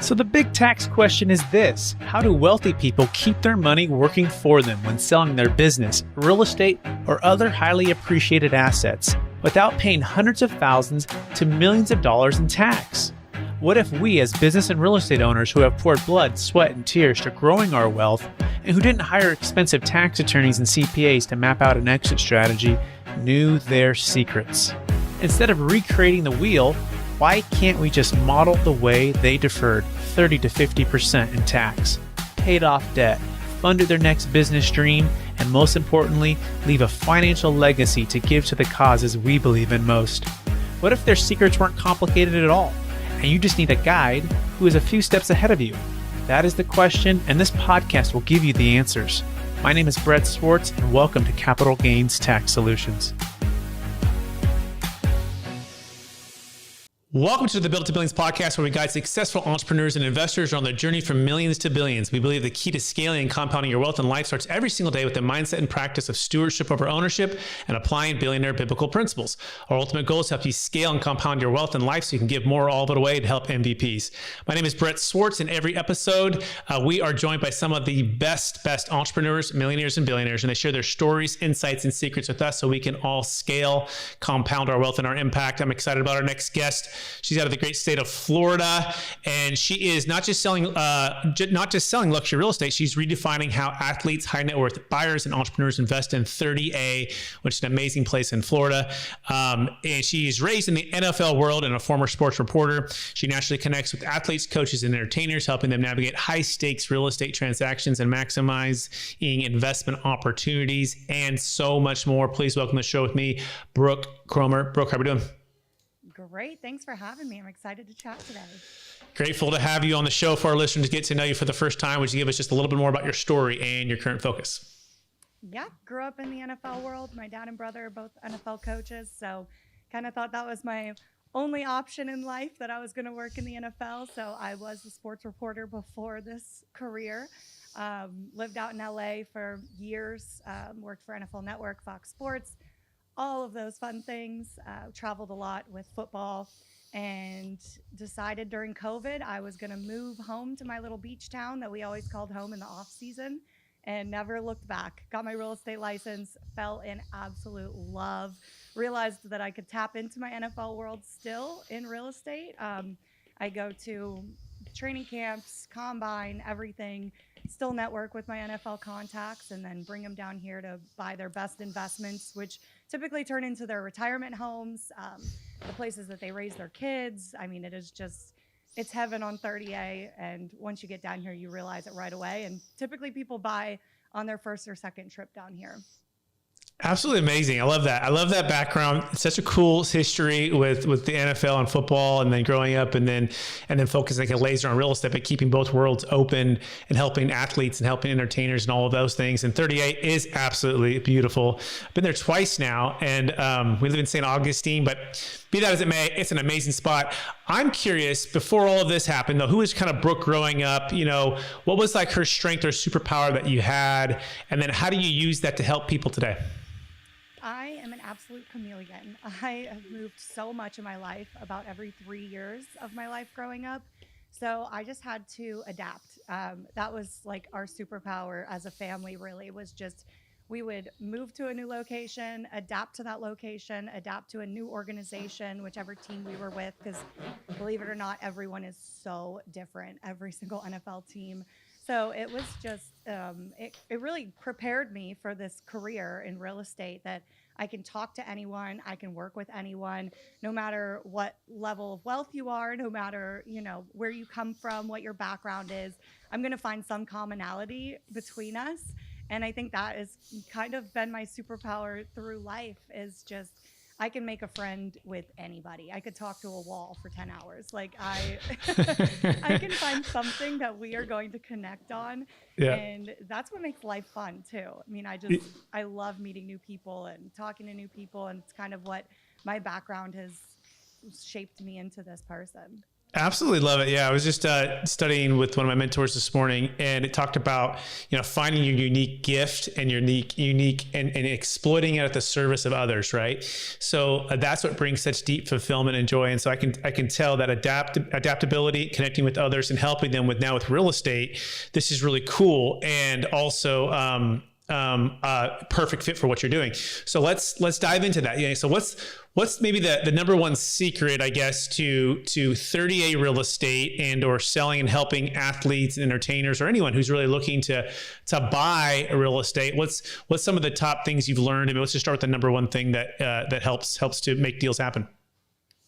So the big tax question is this: how do wealthy people keep their money working for them when selling their business, real estate, or other highly appreciated assets without paying hundreds of thousands to millions of dollars in tax? What if we, as business and real estate owners who have poured blood, sweat, and tears to growing our wealth, and who didn't hire expensive tax attorneys and CPAs to map out an exit strategy, knew their secrets? Instead of recreating the wheel, why can't we just model the way they deferred 30 to 50% in tax, paid off debt, funded their next business dream, and most importantly, leave a financial legacy to give to the causes we believe in most? What if their secrets weren't complicated at all, and you just need a guide who is a few steps ahead of you? That is the question, and this podcast will give you the answers. My name is Brett Swarts, and welcome to Capital Gains Tax Solutions. Welcome to the Build to Billions podcast, where we guide successful entrepreneurs and investors on their journey from millions to billions. We believe the key to scaling and compounding your wealth and life starts every single day with the mindset and practice of stewardship over ownership and applying billionaire biblical principles. Our ultimate goal is to help you scale and compound your wealth and life so you can give more all of it away to help MVPs. My name is Brett Swarts. In every episode, we are joined by some of the best entrepreneurs, millionaires, and billionaires, and they share their stories, insights, and secrets with us so we can all scale, compound our wealth and our impact. I'm excited about our next guest. She's out of the great state of Florida, and she is not just selling luxury real estate. She's redefining how athletes, high net worth buyers, and entrepreneurs invest in 30A, which is an amazing place in Florida. And she's raised in the NFL world and a former sports reporter. She naturally connects with athletes, coaches, and entertainers, helping them navigate high stakes real estate transactions and maximizing investment opportunities, and so much more. Please welcome to the show with me, Brooke Kromer. Brooke, how are we doing? Great. Thanks for having me. I'm excited to chat today. Grateful to have you on the show for our listeners to get to know you for the first time. Would you give us just a little bit more about your story and your current focus? Yeah, grew up in the NFL world. My dad and brother are both NFL coaches, so kind of thought that was my only option in life, that I was going to work in the NFL. So I was a sports reporter before this career. Lived out in LA for years, worked for NFL Network, Fox Sports, all of those fun things. Traveled a lot with football, and decided during COVID I was going to move home to my little beach town that we always called home in the off season, and never looked back. Got my real estate license, fell in absolute love, realized that I could tap into my NFL world still in real estate. I go to training camps, combine, everything, still network with my NFL contacts, and then bring them down here to buy their best investments, which typically turn into their retirement homes, the places that they raise their kids. I mean, it's heaven on 30A. And once you get down here, you realize it right away. And typically people buy on their first or second trip down here. Absolutely amazing. I love that. I love that background. It's such a cool history with the NFL and football, and then growing up and then focusing like a laser on real estate, but keeping both worlds open and helping athletes and helping entertainers and all of those things. And 38 is absolutely beautiful. I've been there twice now, and we live in St. Augustine, but be that as it may, it's an amazing spot. I'm curious, before all of this happened though, who was kind of Brooke growing up? You know, what was like her strength or superpower that you had? And then how do you use that to help people today? I am an absolute chameleon. I have moved so much in my life, about every 3 years of my life growing up. So I just had to adapt. That was like our superpower as a family, really, was just we would move to a new location, adapt to that location, adapt to a new organization, whichever team we were with, because believe it or not, everyone is so different, every single NFL team. So it was just, it really prepared me for this career in real estate, that I can talk to anyone, I can work with anyone, no matter what level of wealth you are, no matter, where you come from, what your background is, I'm going to find some commonality between us. And I think that has kind of been my superpower through life, is just I can make a friend with anybody. I could talk to a wall for 10 hours. Like I can find something that we are going to connect on. Yeah. And that's what makes life fun too. I mean, I love meeting new people and talking to new people. And it's kind of what my background has shaped me into this person. Absolutely love it. Yeah, I was just studying with one of my mentors this morning, and it talked about finding your unique gift and your unique and exploiting it at the service of others, right? So that's what brings such deep fulfillment and joy. And so I can tell that adaptability, connecting with others, and helping them with real estate. This is really cool, and also perfect fit for what you're doing. So let's dive into that. Yeah. So what's maybe the number one secret, I guess, to 30A real estate and or selling and helping athletes and entertainers or anyone who's really looking to buy a real estate? What's some of the top things you've learned? I mean, let's just start with the number one thing that helps to make deals happen.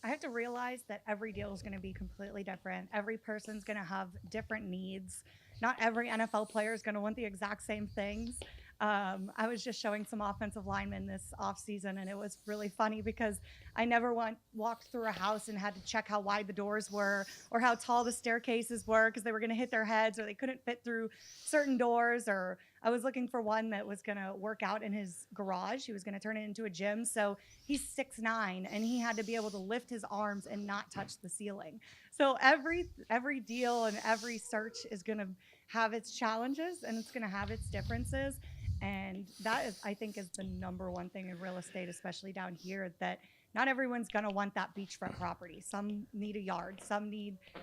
I have to realize that every deal is going to be completely different. Every person's going to have different needs. Not every NFL player is going to want the exact same things. I was just showing some offensive linemen this offseason, and it was really funny because I never walked through a house and had to check how wide the doors were or how tall the staircases were because they were going to hit their heads or they couldn't fit through certain doors. Or I was looking for one that was going to work out in his garage. He was going to turn it into a gym. So he's 6'9", and he had to be able to lift his arms and not touch the ceiling. So every deal and every search is going to have its challenges and it's going to have its differences. And that is, I think, is the number one thing in real estate, especially down here, that not everyone's going to want that beachfront property. Some need a yard.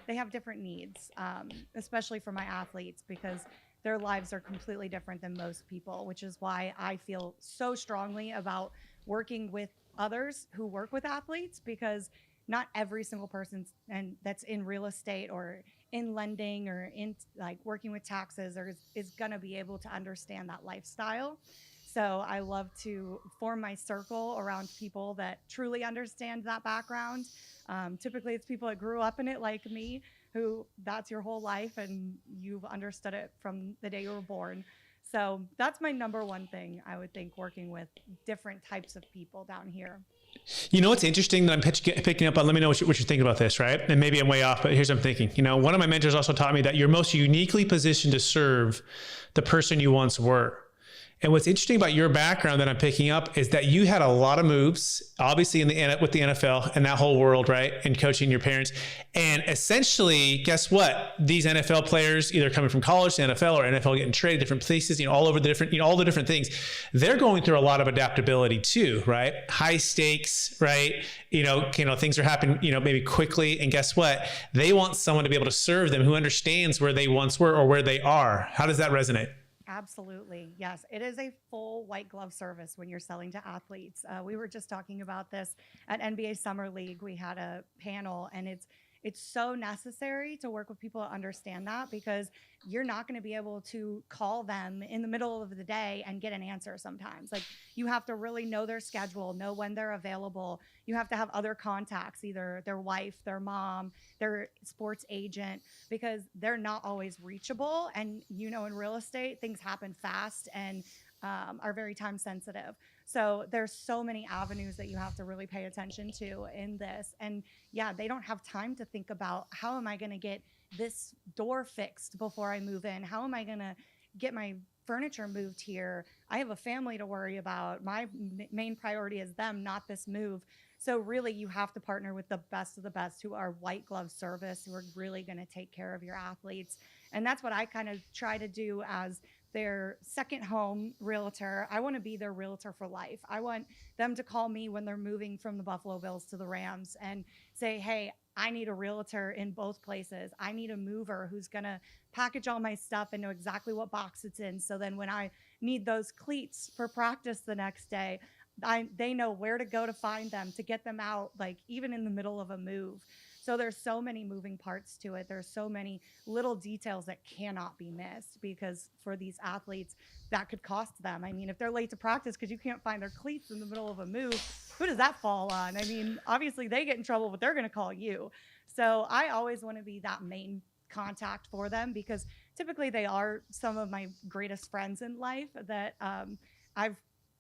They have different needs, especially for my athletes, because their lives are completely different than most people, which is why I feel so strongly about working with others who work with athletes, because not every single person that's in real estate or in lending or in like working with taxes or is going to be able to understand that lifestyle. So I love to form my circle around people that truly understand that background. Typically it's people that grew up in it like me, who that's your whole life and you've understood it from the day you were born. So that's my number one thing, I would think, working with different types of people down here. You know what's interesting that I'm picking up on? Let me know what you're thinking about this, right? And maybe I'm way off, but here's what I'm thinking. One of my mentors also taught me that you're most uniquely positioned to serve the person you once were. And what's interesting about your background that I'm picking up is that you had a lot of moves, obviously with the NFL and that whole world, right? And coaching your parents. And essentially, guess what? These NFL players, either coming from college to NFL or NFL getting traded different places, all over the different, all the different things, they're going through a lot of adaptability too, right? High stakes, right? Things are happening, maybe quickly. And guess what? They want someone to be able to serve them who understands where they once were or where they are. How does that resonate? Absolutely. Yes. It is a full white glove service when you're selling to athletes. We were just talking about this at NBA Summer League. We had a panel, and it's so necessary to work with people to understand that, because you're not going to be able to call them in the middle of the day and get an answer sometimes. Like, you have to really know their schedule, know when they're available. You have to have other contacts, either their wife, their mom, their sports agent, because they're not always reachable. And in real estate, things happen fast and are very time sensitive. So there's so many avenues that you have to really pay attention to in this. And yeah, they don't have time to think about, how am I going to get this door fixed before I move in? How am I going to get my furniture moved here? I have a family to worry about. My main priority is them, not this move. So really, you have to partner with the best of the best, who are white glove service, who are really going to take care of your athletes. And that's what I kind of try to do as their second home realtor. I want to be their realtor for life. I want them to call me when they're moving from the Buffalo Bills to the Rams and say, hey, I need a realtor in both places. I need a mover who's going to package all my stuff and know exactly what box it's in. So then when I need those cleats for practice the next day, they know where to go to find them, to get them out, like even in the middle of a move. So there's so many moving parts to it. There's so many little details that cannot be missed, because for these athletes, that could cost them. I mean, if they're late to practice because you can't find their cleats in the middle of a move, who does that fall on? I mean, obviously they get in trouble, but they're going to call you. So I always want to be that main contact for them, because typically they are some of my greatest friends in life that I've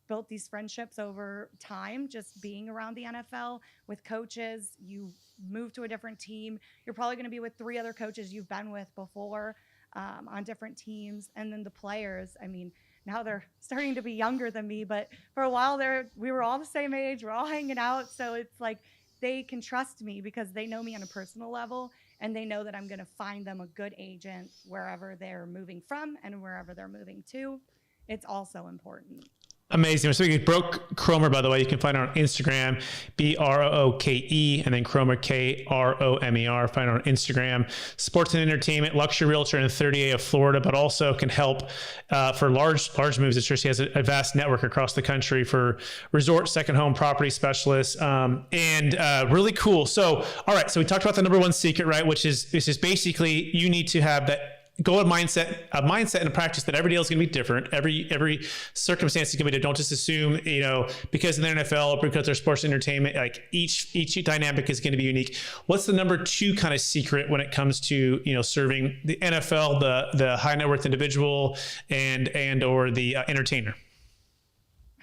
built these friendships over time, just being around the NFL with coaches. You move to a different team, you're probably going to be with 3 other coaches you've been with before on different teams. And then the players, I mean, now they're starting to be younger than me, but for a while there, we were all the same age, we're all hanging out. So it's like they can trust me because they know me on a personal level. and they know that I'm going to find them a good agent wherever they're moving from and wherever they're moving to. It's also important. Amazing. We're speaking with Brooke Kromer, by the way. You can find her on Instagram, Brooke, and then Kromer, Kromer. Find her on Instagram. Sports and entertainment, luxury realtor in 30A of Florida, but also can help for large moves. It's sure she has a vast network across the country for resort, second home property specialists, and really cool. So, all right. So we talked about the number one secret, right? Which is basically you need to have that mindset and a practice that every deal is going to be different. Every circumstance is going to be different. Don't just assume, because in the NFL or because they're sports entertainment, like each dynamic is going to be unique. What's the number two kind of secret when it comes to, serving the NFL, the high net worth individual and or the entertainer?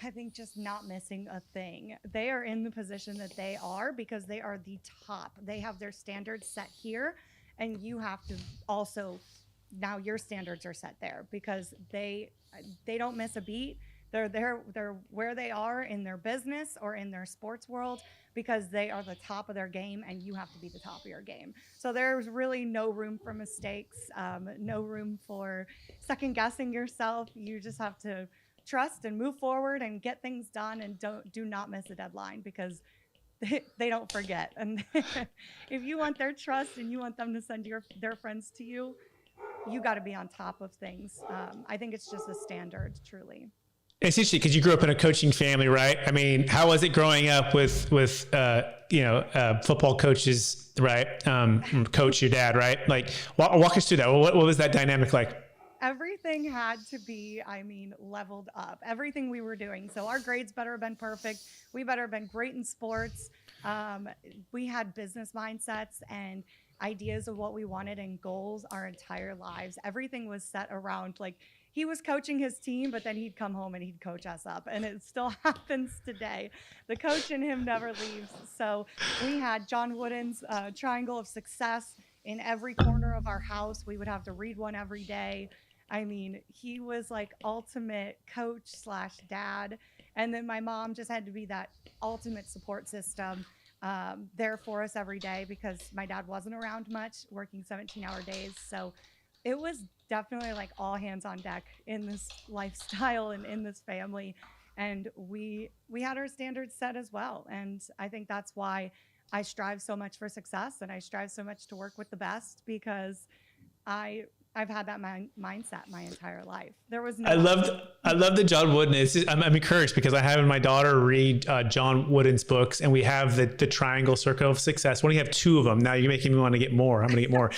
I think just not missing a thing. They are in the position that they are because they are the top. They have their standards set here, and you have to also, now your standards are set there because they don't miss a beat. They're where they are in their business or in their sports world because they are the top of their game, and you have to be the top of your game. So there's really no room for mistakes, no room for second guessing yourself. You just have to trust and move forward and get things done, and do not miss a deadline because they don't forget. And if you want their trust and you want them to send their friends to you, you got to be on top of things. I think it's just a standard, truly. It's interesting because you grew up in a coaching family, right? I mean, how was it growing up with football coaches, right? Coach, your dad, right? Like, walk us through that. What was that dynamic like? Everything had to be, leveled up. Everything we were doing. So our grades better have been perfect. We better have been great in sports. We had business mindsets and ideas of what we wanted and goals our entire lives. Everything was set around, like, he was coaching his team, but then he'd come home and he'd coach us up. And it still happens today. The coach in him never leaves. So we had John Wooden's Triangle of Success in every corner of our house. We would have to read one every day. I mean, he was like ultimate coach / dad. And then my mom just had to be that ultimate support system there for us every day because my dad wasn't around much, working 17-hour days. So it was definitely like all hands on deck in this lifestyle and in this family. And we had our standards set as well. And I think that's why I strive so much for success and I strive so much to work with the best because I've had that mindset my entire life. There was no. I love the John Wooden. I'm encouraged because I have my daughter read John Wooden's books, and we have the Triangle Circle of Success. We only have 2 of them now. You're making me want to get more. I'm going to get more,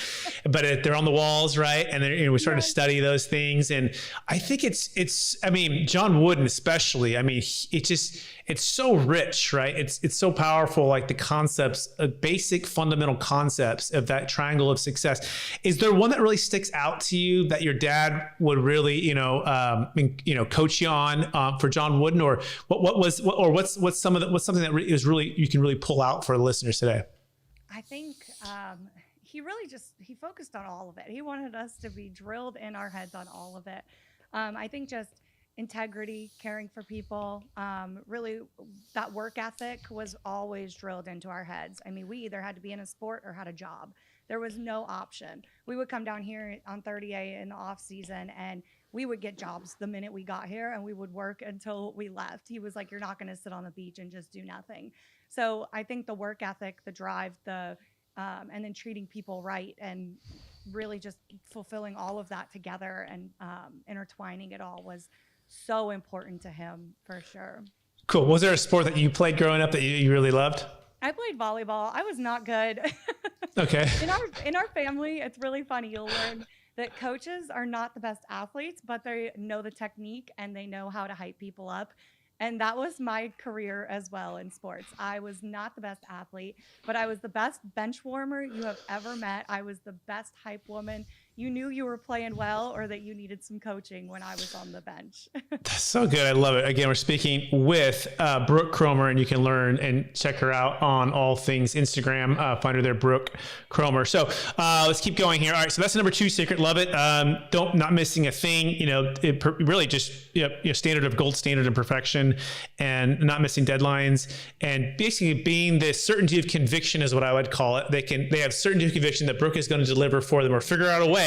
but they're on the walls, right? And then we're starting to study those things, and I think it's. I mean, John Wooden especially. I mean, it's so rich, right? It's so powerful. Like the concepts, basic fundamental concepts of that Triangle of Success. Is there one that really sticks out to you that your dad would really, coach you on for John Wooden, or what's something that is really you can really pull out for the listeners today? I think he focused on all of it. He wanted us to be drilled in our heads on all of it. I think just integrity, caring for people, really that work ethic was always drilled into our heads. I mean, we either had to be in a sport or had a job. There was no option. We would come down here on 30A in the off season and we would get jobs the minute we got here and we would work until we left. He was like, you're not going to sit on the beach and just do nothing. So I think the work ethic, the drive, and then treating people right and really just fulfilling all of that together and intertwining it all was so important to him for sure. Cool. Was there a sport that you played growing up that you really loved? I played volleyball. I was not good. Okay. In our family, it's really funny. You'll learn that coaches are not the best athletes, but they know the technique and they know how to hype people up. And that was my career as well in sports. I was not the best athlete, but I was the best bench warmer you have ever met. I was the best hype woman you knew you were playing well or that you needed some coaching when I was on the bench. That's so good. I love it. Again, we're speaking with Brooke Kromer, and you can learn and check her out on all things Instagram. Find her there, Brooke Kromer. So let's keep going here. All right. So that's number 2 secret. Love it. Not missing a thing. Really just standard of gold standard and perfection, and not missing deadlines, and basically being the certainty of conviction is what I would call it. They have certainty of conviction that Brooke is going to deliver for them, or figure out a way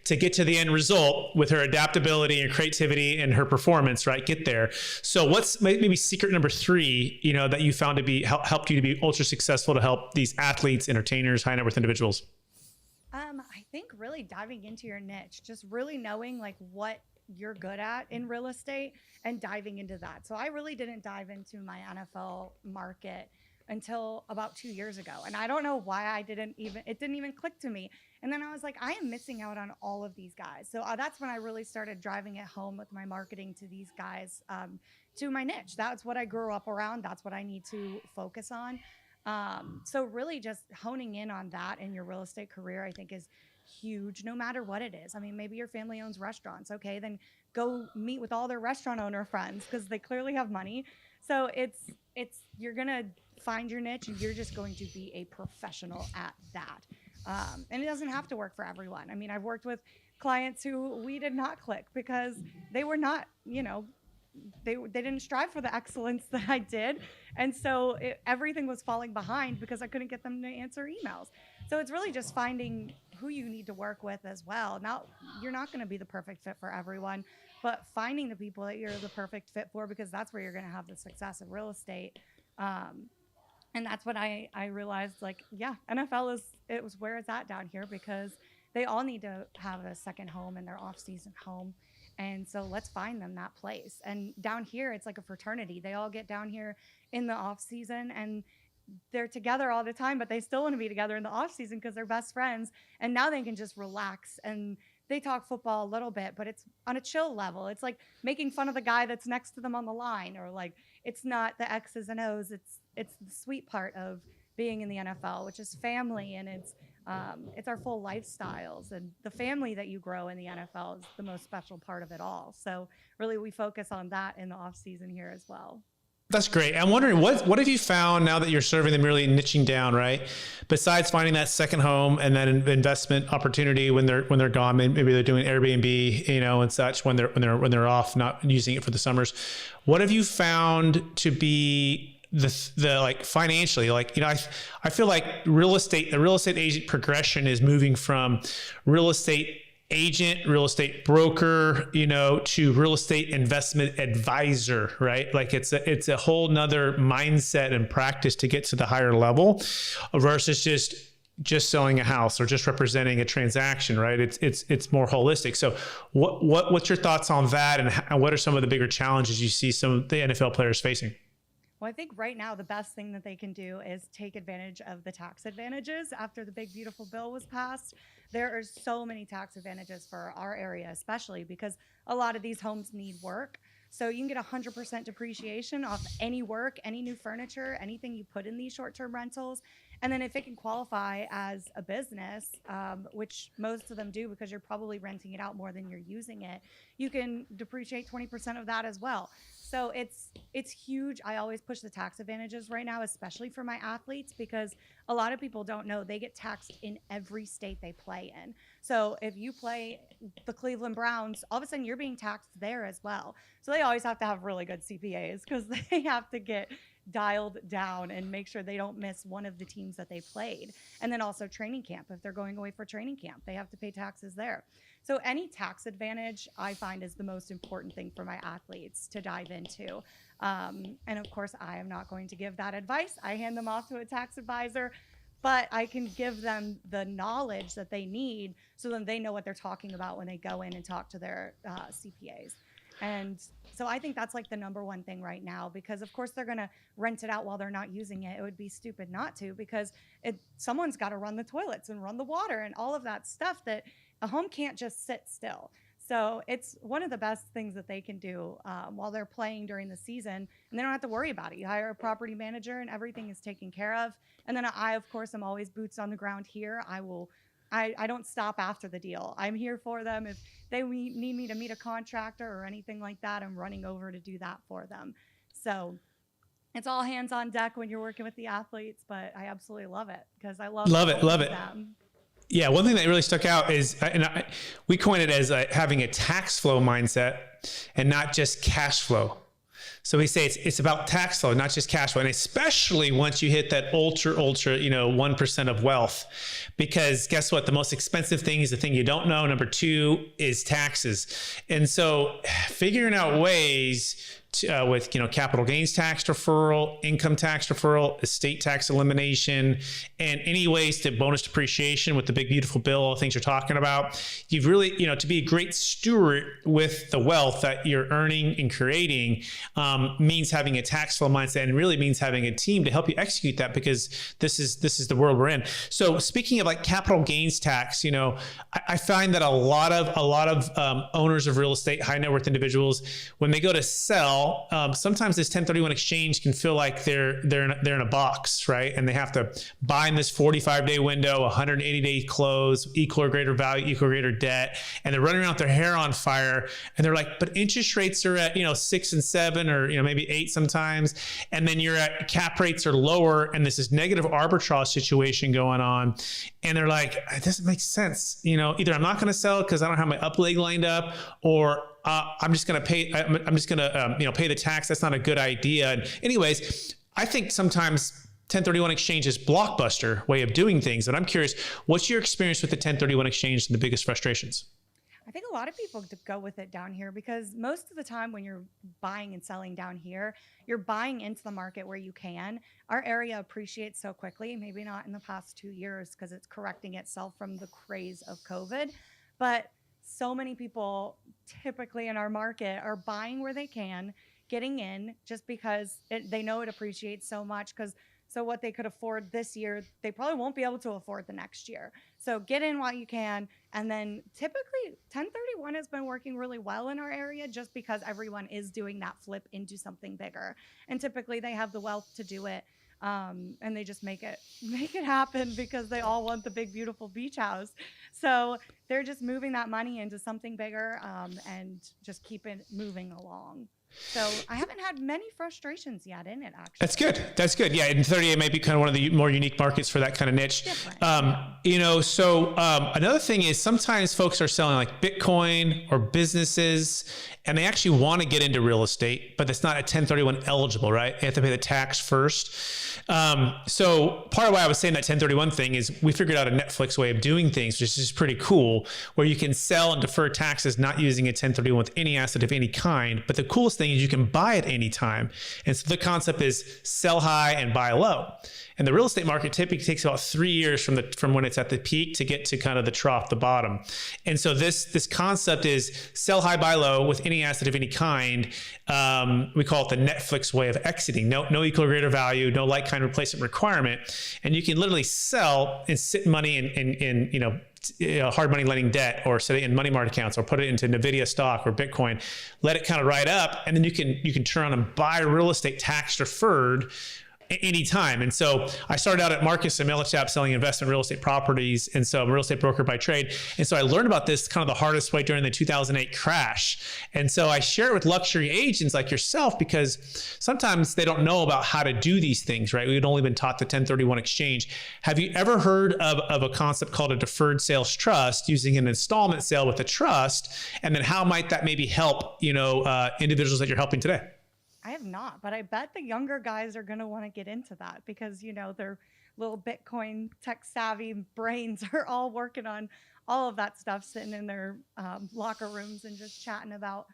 to get to the end result with her adaptability and creativity and her performance, right? Get there. So what's maybe secret number 3, that you found to be helped you to be ultra successful to help these athletes, entertainers, high net worth individuals? I think really diving into your niche, just really knowing like what you're good at in real estate and diving into that. So I really didn't dive into my NFL market until about 2 years ago. And I don't know why it didn't even click to me. And then I was like, I am missing out on all of these guys. So that's when I really started driving it home with my marketing to these guys, to my niche. That's what I grew up around. That's what I need to focus on. So really just honing in on that in your real estate career, I think is huge, no matter what it is. I mean, maybe your family owns restaurants. Okay, then go meet with all their restaurant owner friends because they clearly have money. So you're going to find your niche and you're just going to be a professional at that. And it doesn't have to work for everyone. I mean, I've worked with clients who we did not click because they were not, they didn't strive for the excellence that I did. And so everything was falling behind because I couldn't get them to answer emails. So it's really just finding who you need to work with as well. Now, you're not going to be the perfect fit for everyone, but finding the people that you're the perfect fit for, because that's where you're going to have the success in real estate. And that's what I realized, like, yeah, NFL it was where it's at down here, because they all need to have a second home in their off-season home. And so let's find them that place. And down here, it's like a fraternity. They all get down here in the off-season and they're together all the time, but they still want to be together in the off-season because they're best friends. And now they can just relax and they talk football a little bit, but it's on a chill level. It's like making fun of the guy that's next to them on the line, or like, it's not the X's and O's. It's the sweet part of being in the NFL, which is family, and it's our full lifestyles, and the family that you grow in the NFL is the most special part of it all. So really, we focus on that in the off season here as well. That's great. I'm wondering, what have you found now that you're serving them, really niching down, right? Besides finding that second home and that investment opportunity when they're gone, maybe they're doing Airbnb, and such when they're off, not using it for the summers. What have you found to be the like financially, like, I feel like the real estate agent progression is moving from real estate agent, real estate broker, to real estate investment advisor, right? Like it's a whole nother mindset and practice to get to the higher level versus just selling a house or just representing a transaction, right? It's more holistic. So what's your thoughts on that, and what are some of the bigger challenges you see some of the NFL players facing? Well, I think right now the best thing that they can do is take advantage of the tax advantages after the big, beautiful bill was passed. There are so many tax advantages for our area, especially because a lot of these homes need work. So you can get 100% depreciation off any work, any new furniture, anything you put in these short-term rentals. And then if it can qualify as a business, which most of them do because you're probably renting it out more than you're using it, you can depreciate 20% of that as well. So it's huge. I always push the tax advantages right now, especially for my athletes, because a lot of people don't know they get taxed in every state they play in. So if you play the Cleveland Browns, all of a sudden you're being taxed there as well. So they always have to have really good CPAs because they have to get dialed down and make sure they don't miss one of the teams that they played. And then also training camp. If they're going away for training camp, they have to pay taxes there. So any tax advantage I find is the most important thing for my athletes to dive into. And of course, I am not going to give that advice. I hand them off to a tax advisor, but I can give them the knowledge that they need so then they know what they're talking about when they go in and talk to their CPAs. And so I think that's like the number one thing right now, because of course they're going to rent it out while they're not using it. It would be stupid not to, because someone's got to run the toilets and run the water and all of that stuff that a home can't just sit still. So it's one of the best things that they can do while they're playing during the season, and they don't have to worry about it. You hire a property manager and everything is taken care of. And then I, of course, am always boots on the ground here. I will I don't stop after the deal. I'm here for them. If they need me to meet a contractor or anything like that, I'm running over to do that for them. So it's all hands on deck when you're working with the athletes, but I absolutely love it because I love Love it. Love it. them. Yeah, one thing that really stuck out is, we coined it as having a tax flow mindset and not just cash flow. So we say it's about tax flow, not just cash flow. And especially once you hit that ultra, 1% of wealth, because guess what? The most expensive thing is the thing you don't know. Number two is taxes. And so figuring out ways with capital gains tax deferral, income tax deferral, estate tax elimination, and any ways to bonus depreciation with the big beautiful bill, all the things you're talking about. You've really, to be a great steward with the wealth that you're earning and creating means having a tax flow mindset, and really means having a team to help you execute that, because this is the world we're in. So speaking of like capital gains tax, I find that a lot of owners of real estate, high net worth individuals, when they go to sell, sometimes this 1031 exchange can feel like they're in a box, right? And they have to buy in this 45-day window, 180-day close, equal or greater value, equal or greater debt, and they're running around with their hair on fire. And they're like, but interest rates are at 6 and 7, or maybe 8 sometimes, and then you're at cap rates are lower, and this is negative arbitrage situation going on. And they're like, it doesn't make sense. Either I'm not going to sell because I don't have my up leg lined up, or I'm just going to pay. I'm just going to pay the tax. That's not a good idea. And anyways, I think sometimes 1031 exchange is blockbuster way of doing things. And I'm curious, what's your experience with the 1031 exchange and the biggest frustrations? I think a lot of people go with it down here because most of the time when you're buying and selling down here, you're buying into the market where you can. Our area appreciates so quickly, maybe not in the past 2 years because it's correcting itself from the craze of COVID, but so many people typically in our market are buying where they can, getting in just because they know it appreciates so much. So what they could afford this year, they probably won't be able to afford the next year. So get in while you can. And then typically 1031 has been working really well in our area just because everyone is doing that flip into something bigger. And typically they have the wealth to do it. And they just make it happen because they all want the big, beautiful beach house. So they're just moving that money into something bigger and just keep it moving along. So I haven't had many frustrations yet in it, actually. That's good. Yeah, and 38 may be kind of one of the more unique markets for that kind of niche. Another thing is sometimes folks are selling like Bitcoin or businesses, and they actually want to get into real estate, but it's not a 1031 eligible, right? They have to pay the tax first. So part of why I was saying that 1031 thing is we figured out a Netflix way of doing things, which is pretty cool, where you can sell and defer taxes not using a 1031 with any asset of any kind. But the coolest thing is you can buy at any time. And so the concept is sell high and buy low. And the real estate market typically takes about 3 years from when it's at the peak to get to kind of the trough, the bottom. And so this concept is sell high, buy low with any asset of any kind. We call it the Netflix way of exiting. No equal or greater value, no like kind replacement requirement. And you can literally sell and sit money in hard money lending debt, or set it in money market accounts, or put it into NVIDIA stock or Bitcoin, let it kind of ride up. And then you can turn around and buy real estate tax deferred anytime. And so I started out at Marcus and Millichap selling investment real estate properties. And so I'm a real estate broker by trade. And so I learned about this kind of the hardest way during the 2008 crash. And so I share it with luxury agents like yourself, because sometimes they don't know about how to do these things, right? We'd only been taught the 1031 exchange. Have you ever heard of a concept called a deferred sales trust, using an installment sale with a trust? And then how might that maybe help, individuals that you're helping today? I have not, but I bet the younger guys are going to want to get into that because, their little Bitcoin tech savvy brains are all working on all of that stuff, sitting in their locker rooms and just chatting about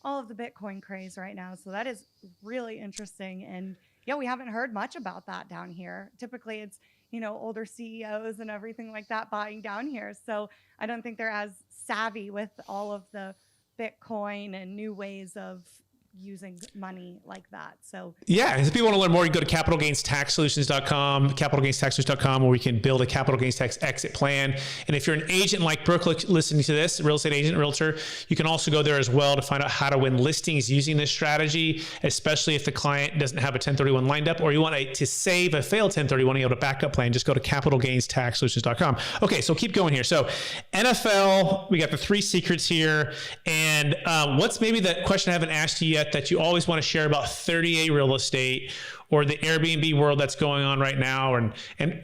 all of the Bitcoin craze right now. So that is really interesting. And yeah, we haven't heard much about that down here. Typically it's, older CEOs and everything like that buying down here. So I don't think they're as savvy with all of the Bitcoin and new ways of using money like that. So yeah, and if people want to learn more, you go to capitalgainstaxsolutions.com, where we can build a capital gains tax exit plan. And if you're an agent like Brooke listening to this, real estate agent, realtor, you can also go there as well to find out how to win listings using this strategy, especially if the client doesn't have a 1031 lined up, or you want to save a failed 1031, you have a backup plan. Just go to capitalgainstaxsolutions.com. Okay, so keep going here. So NFL, we got the 3 secrets here. And what's maybe the question I haven't asked you yet that you always want to share about 30A real estate or the Airbnb world that's going on right now, and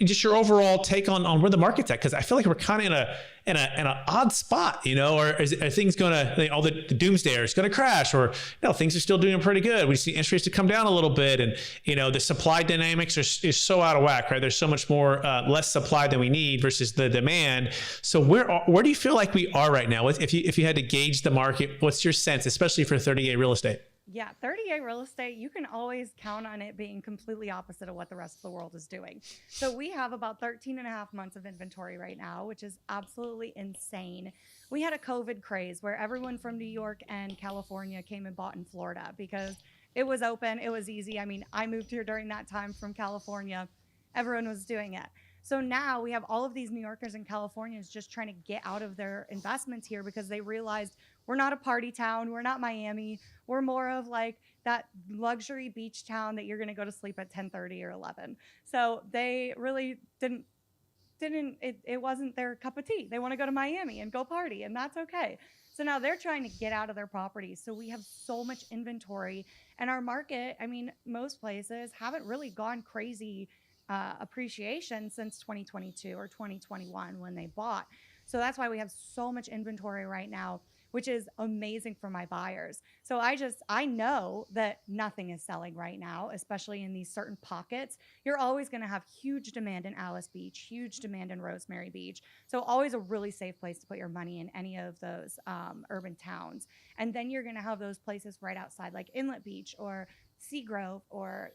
just your overall take on where the market's at? Because I feel like we're kind of in an odd spot, or are things going to, all the doomsday is going to crash, or no, things are still doing pretty good. We see interest rates to come down a little bit, and the supply dynamics is so out of whack, right? There's so much more less supply than we need versus the demand. So where do you feel like we are right now? If you had to gauge the market, what's your sense, especially for 30A real estate? Yeah, 30A real estate, you can always count on it being completely opposite of what the rest of the world is doing. So we have about 13 and a half months of inventory right now, which is absolutely insane. We had a COVID craze where everyone from New York and California came and bought in Florida because it was open, it was easy. I mean, I moved here during that time from California. Everyone was doing it. So now we have all of these New Yorkers and Californians just trying to get out of their investments here because they realized we're not a party town. We're not Miami. We're more of like that luxury beach town that you're going to go to sleep at 10:30 or 11. So they really it wasn't their cup of tea. They want to go to Miami and go party, and that's okay. So now they're trying to get out of their properties. So we have so much inventory, and our market, I mean, most places haven't really gone crazy appreciation since 2022 or 2021 when they bought. So that's why we have so much inventory right now, which is amazing for my buyers. So I know that nothing is selling right now, especially in these certain pockets. You're always going to have huge demand in Alice Beach, huge demand in Rosemary Beach. So always a really safe place to put your money in any of those urban towns. And then you're going to have those places right outside like Inlet Beach or Seagrove or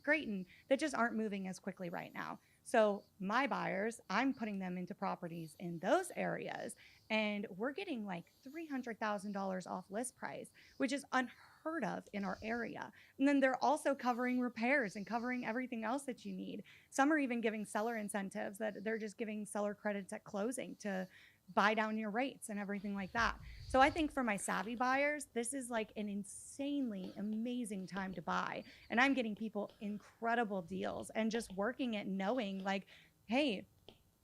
Grayton that just aren't moving as quickly right now. So my buyers, I'm putting them into properties in those areas, and we're getting like $300,000 off list price, which is unheard of in our area. And then they're also covering repairs and covering everything else that you need. Some are even giving seller incentives that they're just giving seller credits at closing to buy down your rates and everything like that. So I think for my savvy buyers, this is like an insanely amazing time to buy. And I'm getting people incredible deals and just working it knowing like, hey,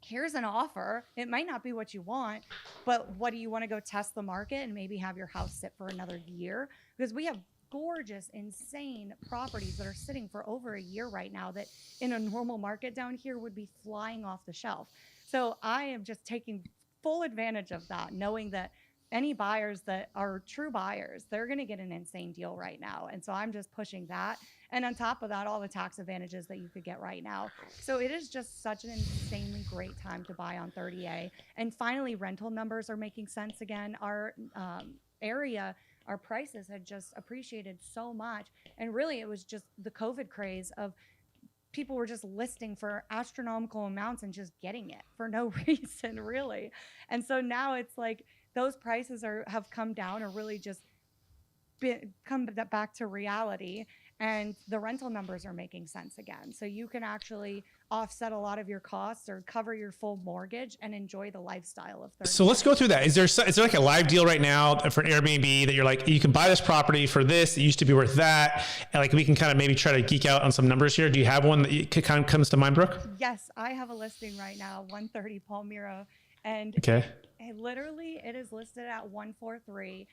here's an offer. It might not be what you want, but what do you want to go test the market and maybe have your house sit for another year? Because we have gorgeous, insane properties that are sitting for over a year right now that in a normal market down here would be flying off the shelf. So I am just taking full advantage of that, knowing that any buyers that are true buyers, they're going to get an insane deal right now. And so I'm just pushing that. And on top of that, all the tax advantages that you could get right now. So it is just such an insanely great time to buy on 30A. And finally, rental numbers are making sense again. Our area, our prices had just appreciated so much. And really, it was just the COVID craze of people were just listing for astronomical amounts and just getting it for no reason, really. And so now it's like those prices have come down or really just come back to reality, and the rental numbers are making sense again. So you can actually offset a lot of your costs or cover your full mortgage and enjoy the lifestyle of 30. So let's go through that. Is there like a live deal right now for an Airbnb that you're like, you can buy this property for this, it used to be worth that, and like we can kind of maybe try to geek out on some numbers here? Do you have one that kind of comes to mind, Brooke? Yes, I have a listing right now, 130 Palmyra, and okay. It is listed at 143.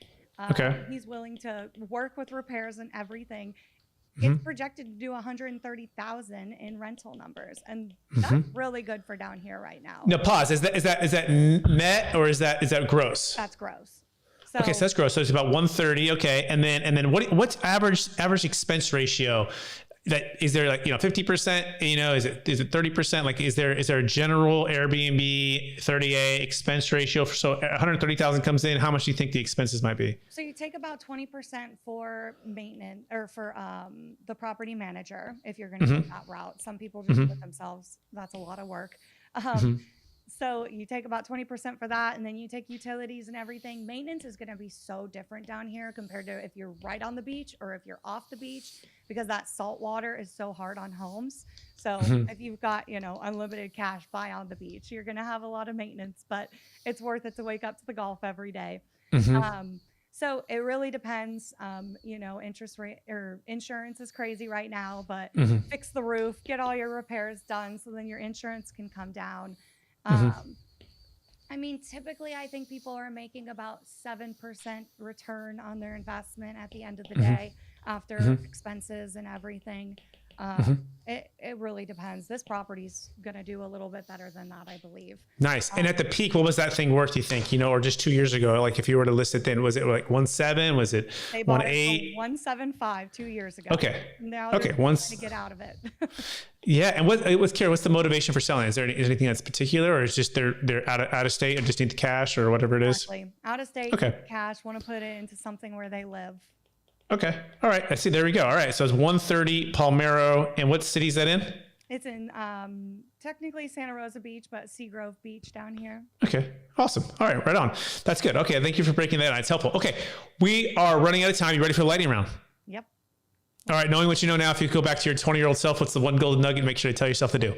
Okay. He's willing to work with repairs and everything. It's projected to do 130,000 in rental numbers, and that's really good for down here right now. Now, pause. Is that net or is that gross? That's gross. So, okay, so that's gross. So it's about 130. Okay, and then what's average expense ratio? That is there like 50%? Is it 30%? Like is there a general Airbnb 30A expense ratio? So 130,000 comes in. How much do you think the expenses might be? So you take about 20% for maintenance or for the property manager if you're going to go that route. Some people just do it themselves. That's a lot of work. So you take about 20% for that, and then you take utilities and everything. Maintenance is going to be so different down here compared to if you're right on the beach or if you're off the beach, because that salt water is so hard on homes. So if you've got, unlimited cash, buy on the beach, you're going to have a lot of maintenance, but it's worth it to wake up to the golf every day. So it really depends. Interest rate or insurance is crazy right now, but fix the roof, get all your repairs done so then your insurance can come down. Typically I think people are making about 7% return on their investment at the end of the day after expenses and everything. It really depends. This property's going to do a little bit better than that, I believe. Nice. And at the peak, what was that thing worth, you think, or just 2 years ago? Like if you were to list it then, was it like 1.7? Was it 1.8? 1.75 2 years ago. Okay. Now they're trying to get out of it. Yeah. And what's the motivation for selling? Is there anything that's particular, or is just they're out of state and just need the cash or whatever it is? Out of state, cash, want to put it into something where they live. Okay. All right. I see. There we go. All right. So it's 130 Palmero. And what city is that in? It's in technically Santa Rosa Beach, but Seagrove Beach down here. Okay. Awesome. All right. Right on. That's good. Okay. Thank you for breaking that down. It's helpful. Okay. We are running out of time. You ready for the lightning round? Yep. All right. Knowing what you know now, if you go back to your 20-year-old self, what's the one golden nugget make sure to tell yourself to do?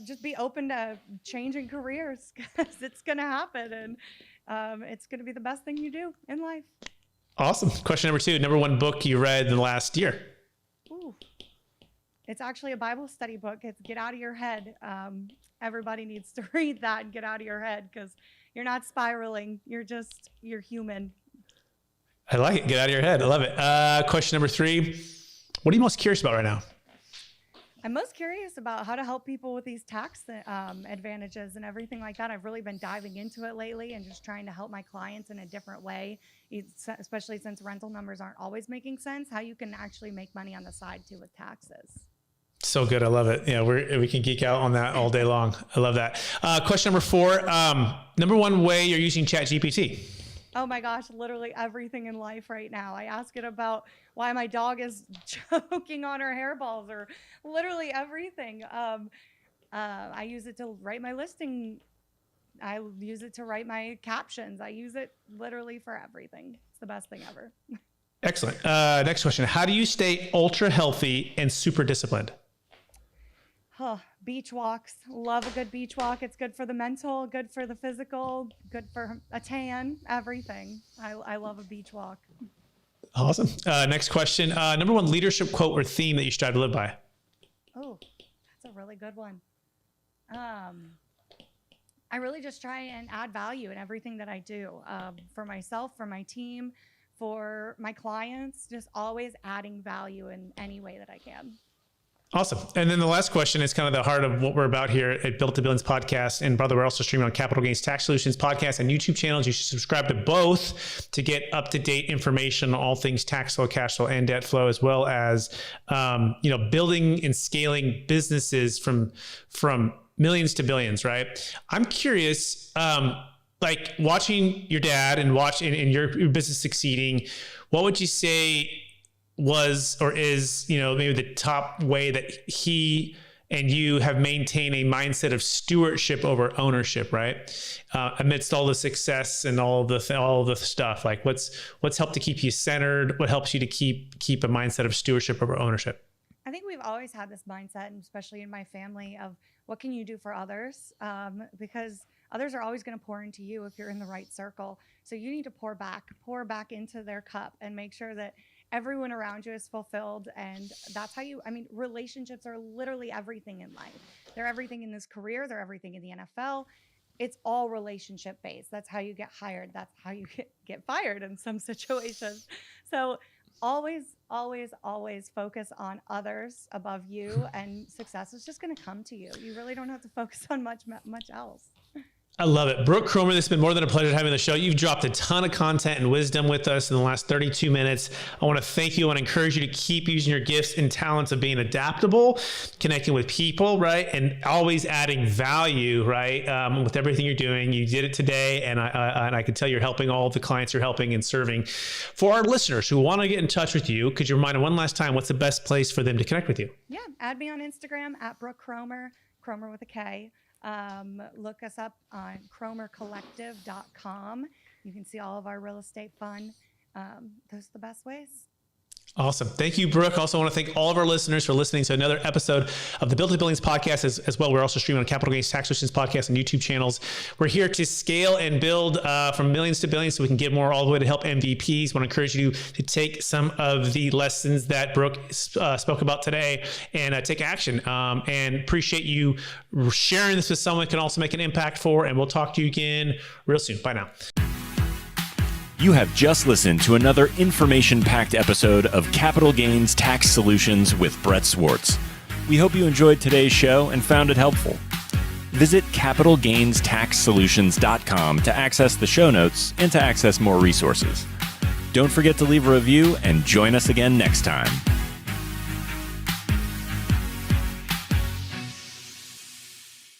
Just be open to changing careers, because it's going to happen, and it's going to be the best thing you do in life. Awesome. Question number 2, number 1 book you read in the last year. Ooh. It's actually a Bible study book. It's Get Out of Your Head. Everybody needs to read that and get out of your head, because you're not spiraling. You're human. I like it. Get out of your head. I love it. Question number 3. What are you most curious about right now? I'm most curious about how to help people with these tax advantages and everything like that. I've really been diving into it lately and just trying to help my clients in a different way, especially since rental numbers aren't always making sense, how you can actually make money on the side too with taxes. So good. I love it. Yeah, we can geek out on that all day long. I love that. Question number 4, number 1 way you're using ChatGPT. Oh my gosh, literally everything in life right now. I ask it about why my dog is choking on her hairballs, or literally everything. I use it to write my listing. I use it to write my captions. I use it literally for everything. It's the best thing ever. Excellent. Next question. How do you stay ultra healthy and super disciplined? Beach walks. Love a good beach walk. It's good for the mental, good for the physical, good for a tan, everything. I love a beach walk. Awesome. Next question. Number 1 leadership quote or theme that you strive to live by. Oh, that's a really good one. I really just try and add value in everything that I do, for myself, for my team, for my clients, just always adding value in any way that I can. Awesome. And then the last question is kind of the heart of what we're about here at Built to Billions podcast. And brother, we're also streaming on Capital Gains Tax Solutions podcast and YouTube channels. You should subscribe to both to get up-to-date information on all things tax flow, cash flow, and debt flow, as well as, building and scaling businesses from millions to billions, right? I'm curious, like watching your dad and your business succeeding, what would you say was or is, maybe the top way that he and you have maintained a mindset of stewardship over ownership, right? Amidst all the success and all the stuff, like what's helped to keep you centered? What helps you to keep a mindset of stewardship over ownership? I think we've always had this mindset, and especially in my family, of what can you do for others? Because others are always going to pour into you if you're in the right circle. So you need to pour back into their cup and make sure that everyone around you is fulfilled. And that's how relationships are literally everything in life. They're everything in this career. They're everything in the NFL. It's all relationship based. That's how you get hired. That's how you get fired in some situations. So always, always, always focus on others above you, and success is just going to come to you. You really don't have to focus on much else. I love it. Brooke Kromer, this has been more than a pleasure having the show. You've dropped a ton of content and wisdom with us in the last 32 minutes. I want to thank you. I want to encourage you to keep using your gifts and talents of being adaptable, connecting with people, right? And always adding value, right? With everything you're doing. You did it today, and I can tell you're helping all of the clients you're helping and serving. For our listeners who want to get in touch with you, could you remind them one last time, what's the best place for them to connect with you? Yeah, add me on Instagram at Brooke Kromer, Kromer with a K. Look us up on kromercollective.com. You can see all of our real estate fun. Those are the best ways. Awesome. Thank you, Brooke. Also want to thank all of our listeners for listening to another episode of the Built to Billions podcast as well. We're also streaming on Capital Gains Tax Solutions podcast and YouTube channels. We're here to scale and build from millions to billions so we can get more all the way to help MVPs. Want to encourage you to take some of the lessons that Brooke spoke about today and take action. And appreciate you sharing this with someone that can also make an impact for. And we'll talk to you again real soon. Bye now. You have just listened to another information-packed episode of Capital Gains Tax Solutions with Brett Swarts. We hope you enjoyed today's show and found it helpful. Visit capitalgainstaxsolutions.com to access the show notes and to access more resources. Don't forget to leave a review and join us again next time.